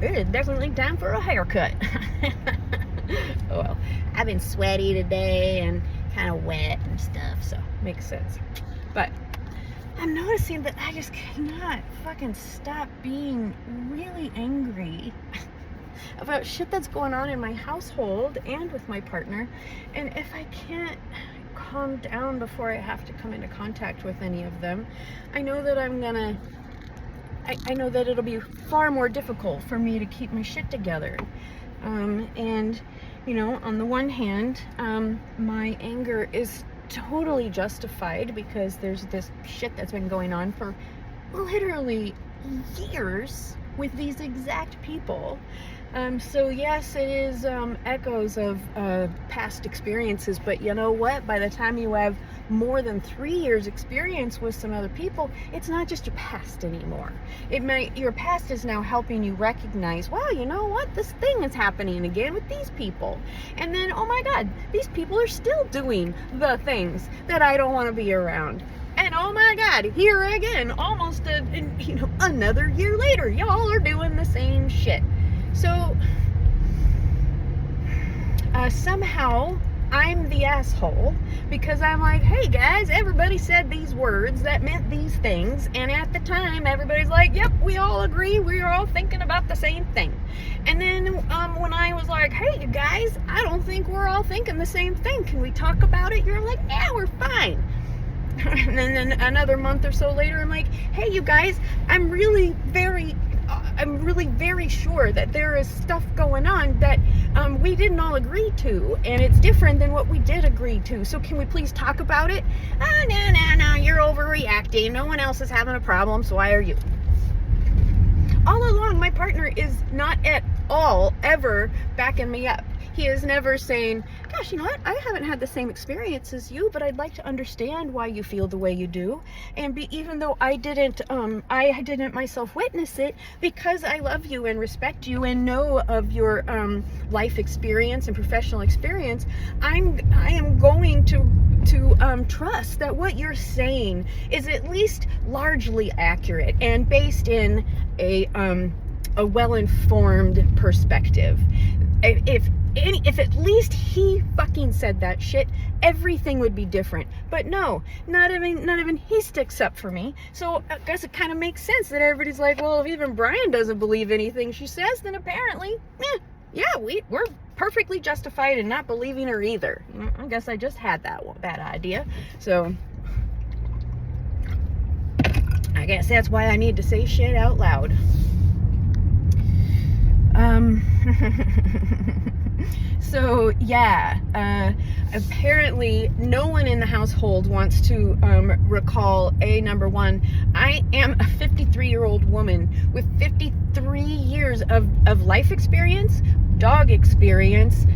it is definitely time for a haircut. Well, I've been sweaty today and kind of wet and stuff, so makes sense. But I'm noticing that I just cannot fucking stop being really angry about shit that's going on in my household and with my partner. And if I can't calm down before I have to come into contact with any of them, I know that I know that it'll be far more difficult for me to keep my shit together. And, you know, on the one hand, my anger is totally justified because there's this shit that's been going on for literally years with these exact people. So yes, it is echoes of past experiences, but you know what? By the time you have more than 3 years experience with some other people, it's not just your past anymore. Your past is now helping you recognize, wow, you know what? This thing is happening again with these people. And then, oh my God, these people are still doing the things that I don't want to be around. And oh my God, here again, almost another year later, y'all are doing the same shit. So somehow I'm the asshole because I'm like, hey guys, everybody said these words that meant these things, and at the time everybody's like, yep, we all agree, we're all thinking about the same thing. And then when I was like, hey you guys, I don't think we're all thinking the same thing, can we talk about it? You're like, yeah, we're fine. And then another month or so later, I'm like, hey you guys, I'm really very sure that there is stuff going on that we didn't all agree to, and it's different than what we did agree to. So can we please talk about it? Oh, no, you're overreacting. No one else is having a problem, so why are you? All along, my partner is not at all ever backing me up. He is never saying, gosh, you know what? I haven't had the same experience as you, but I'd like to understand why you feel the way you do. And even though I didn't myself witness it, because I love you and respect you and know of your life experience and professional experience, I am going to trust that what you're saying is at least largely accurate and based in a well-informed perspective. If at least he fucking said that shit, everything would be different. But no, not even he sticks up for me. So I guess it kind of makes sense that everybody's like, well, if even Brian doesn't believe anything she says, then apparently, yeah, we're perfectly justified in not believing her either. I guess I just had that idea. So I guess that's why I need to say shit out loud. So yeah, apparently no one in the household wants to recall number one, I am a 53-year-old woman with 53 years of life experience, dog experience,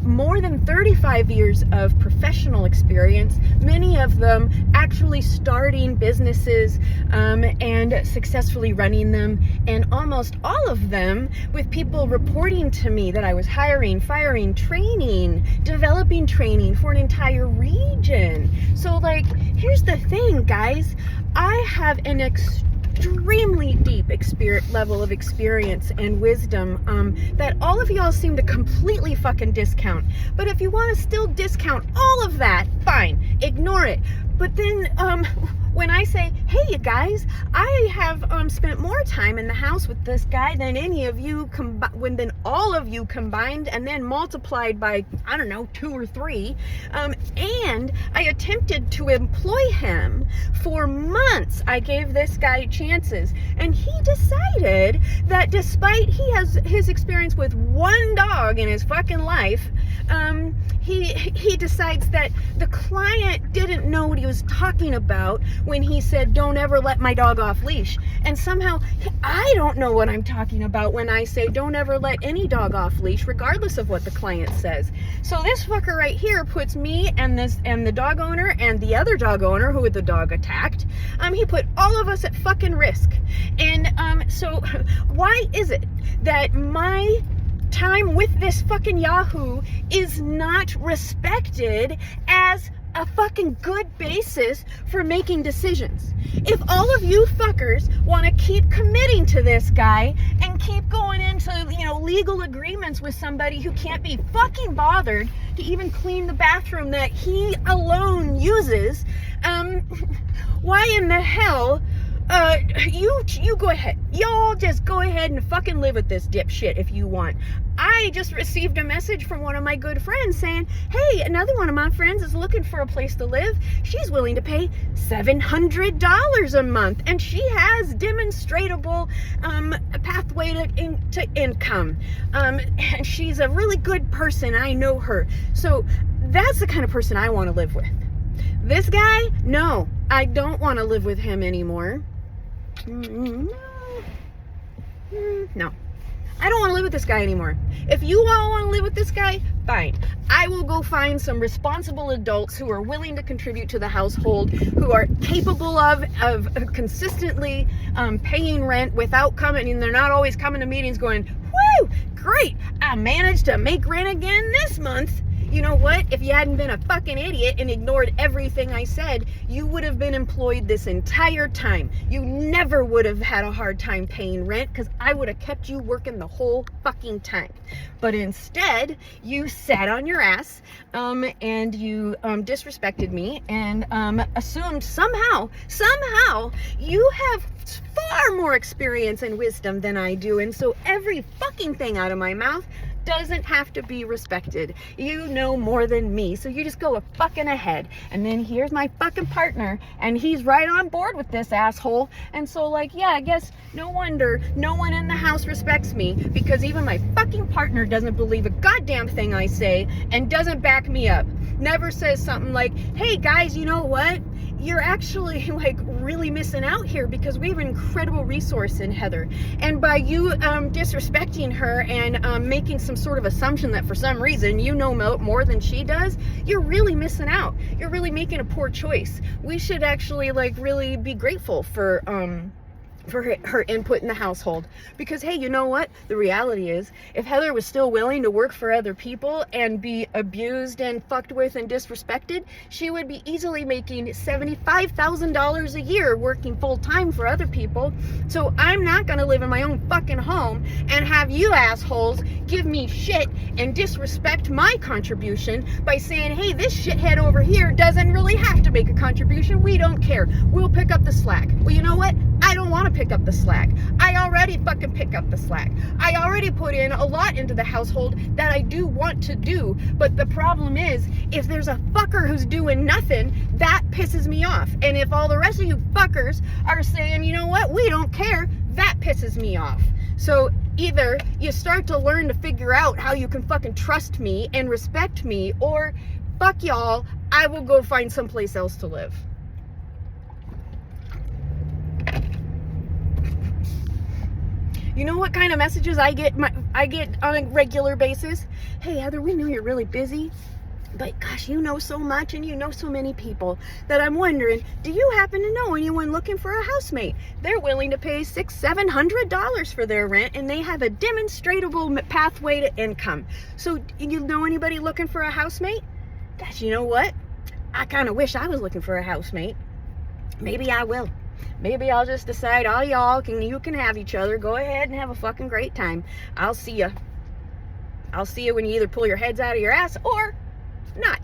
more than 35 years of professional experience, many of them actually starting businesses and successfully running them, and almost all of them with people reporting to me that I was hiring, firing, training, developing training for an entire region. So like, here's the thing, guys, I have an extremely deep level of experience and wisdom that all of y'all seem to completely fucking discount. But if you want to still discount all of that, fine, ignore it. But then when I say, hey you guys, I have spent more time in the house with this guy than any of you than all of you combined, and then multiplied by, I don't know, 2 or 3, and I attempted to employ him for months. I gave this guy chances, and he decided that despite he has his experience with one dog in his fucking life, he decides that the client didn't know what he was talking about when he said, don't ever let my dog off leash. And somehow I don't know what I'm talking about when I say don't ever let any dog off leash, regardless of what the client says. So this fucker right here puts me and the dog owner and the other dog owner who the dog attacked, he put all of us at fucking risk. And so why is it that my time with this fucking Yahoo is not respected as a fucking good basis for making decisions? If all of you fuckers want to keep committing to this guy and keep going into legal agreements with somebody who can't be fucking bothered to even clean the bathroom that he alone uses, why in the hell, you go ahead. Y'all just go ahead and fucking live with this dipshit if you want. I just received a message from one of my good friends saying, hey, another one of my friends is looking for a place to live. She's willing to pay $700 a month, and she has demonstrable pathway to income. And she's a really good person. I know her. So that's the kind of person I want to live with. This guy, no, I don't want to live with him anymore. No. I don't want to live with this guy anymore. If you all want to live with this guy, fine. I will go find some responsible adults who are willing to contribute to the household, who are capable of consistently paying rent without coming, and they're not always coming to meetings going, whoo, great, I managed to make rent again this month. You know what? If you hadn't been a fucking idiot and ignored everything I said, you would have been employed this entire time. You never would have had a hard time paying rent because I would have kept you working the whole fucking time. But instead, you sat on your ass and you disrespected me and assumed somehow you have far more experience and wisdom than I do. And so every fucking thing out of my mouth doesn't have to be respected. You know more than me, so you just go fucking ahead. And then here's my fucking partner, and he's right on board with this asshole. And so, like, yeah, I guess no wonder no one in the house respects me, because even my fucking partner doesn't believe a goddamn thing I say and doesn't back me up. Never says something like, hey guys, you know what? You're actually like really missing out here because we have an incredible resource in Heather. And by you disrespecting her and making some sort of assumption that for some reason you know more than she does, you're really missing out. You're really making a poor choice. We should actually like really be grateful for her input in the household, because hey, you know what, the reality is, if Heather was still willing to work for other people and be abused and fucked with and disrespected, she would be easily making $75,000 a year working full-time for other people. So I'm not gonna live in my own fucking home and have you assholes give me shit and disrespect my contribution by saying, hey, this shithead over here doesn't really have to make a contribution, we don't care, we'll pick up the slack. Well, you know what, I don't want to pick up the slack. I already fucking pick up the slack. I already put in a lot into the household that I do want to do. But the problem is, if there's a fucker who's doing nothing, that pisses me off. And if all the rest of you fuckers are saying, you know what, we don't care, that pisses me off. So either you start to learn to figure out how you can fucking trust me and respect me, or fuck y'all, I will go find someplace else to live. You know what kind of messages I get on a regular basis? Hey, Heather, we know you're really busy, but gosh, you know so much and you know so many people that I'm wondering, do you happen to know anyone looking for a housemate? They're willing to pay $600-700 for their rent, and they have a demonstrable pathway to income. So, you know anybody looking for a housemate? Gosh, you know what? I kind of wish I was looking for a housemate. Maybe I will. Maybe I'll just decide, all y'all you can have each other. Go ahead and have a fucking great time. I'll see ya. I'll see you when you either pull your heads out of your ass or not.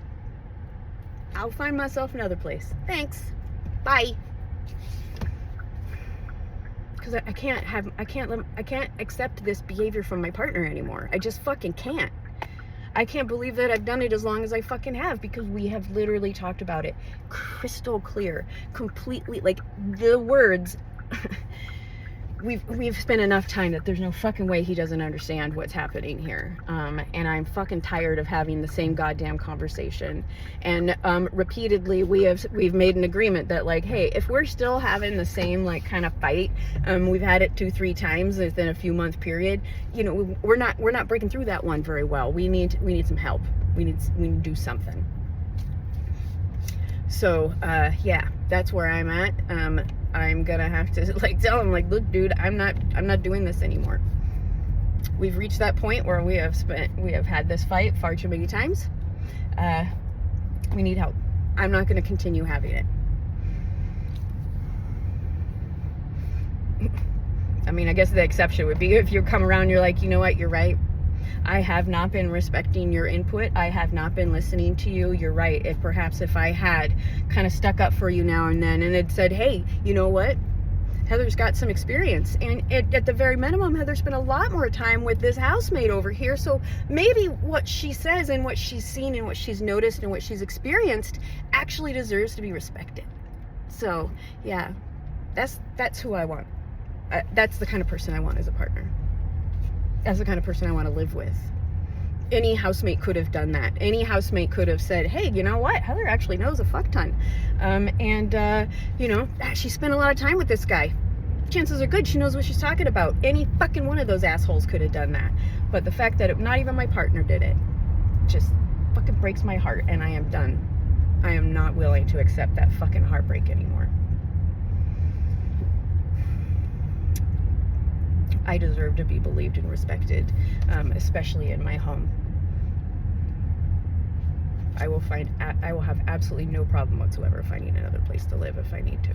I'll find myself another place. Thanks. Bye. Because I can't accept this behavior from my partner anymore. I just fucking can't. I can't believe that I've done it as long as I fucking have, because we have literally talked about it crystal clear, completely, like the words. We've spent enough time that there's no fucking way he doesn't understand what's happening here. And I'm fucking tired of having the same goddamn conversation. And repeatedly we've made an agreement that, like, hey, if we're still having the same like kind of fight, we've had it 2-3 times within a few month period, you know, we're not breaking through that one very well. We need some help. We need to do something. So yeah, that's where I'm at. I'm gonna have to like tell him, like, look, dude, I'm not doing this anymore. We've reached that point where we have had this fight far too many times. We need help. I'm not gonna continue having it. I mean, I guess the exception would be if you come around and you're like, you know what, you're right. I have not been respecting your input. I have not been listening to you. You're right. If I had kind of stuck up for you now and then and had said, hey, you know what? Heather's got some experience, and at the very minimum, Heather spent a lot more time with this housemate over here, so maybe what she says and what she's seen and what she's noticed and what she's experienced actually deserves to be respected. So yeah, that's who I want. That's the kind of person I want as a partner. That's the kind of person I want to live with. Any housemate could have done that. Any housemate could have said, hey, you know what? Heather actually knows a fuck ton. You know, she spent a lot of time with this guy. Chances are good she knows what she's talking about. Any fucking one of those assholes could have done that. But the fact that not even my partner did it just fucking breaks my heart, and I am done. I am not willing to accept that fucking heartbreak anymore. I deserve to be believed and respected, especially in my home. I will have absolutely no problem whatsoever finding another place to live if I need to.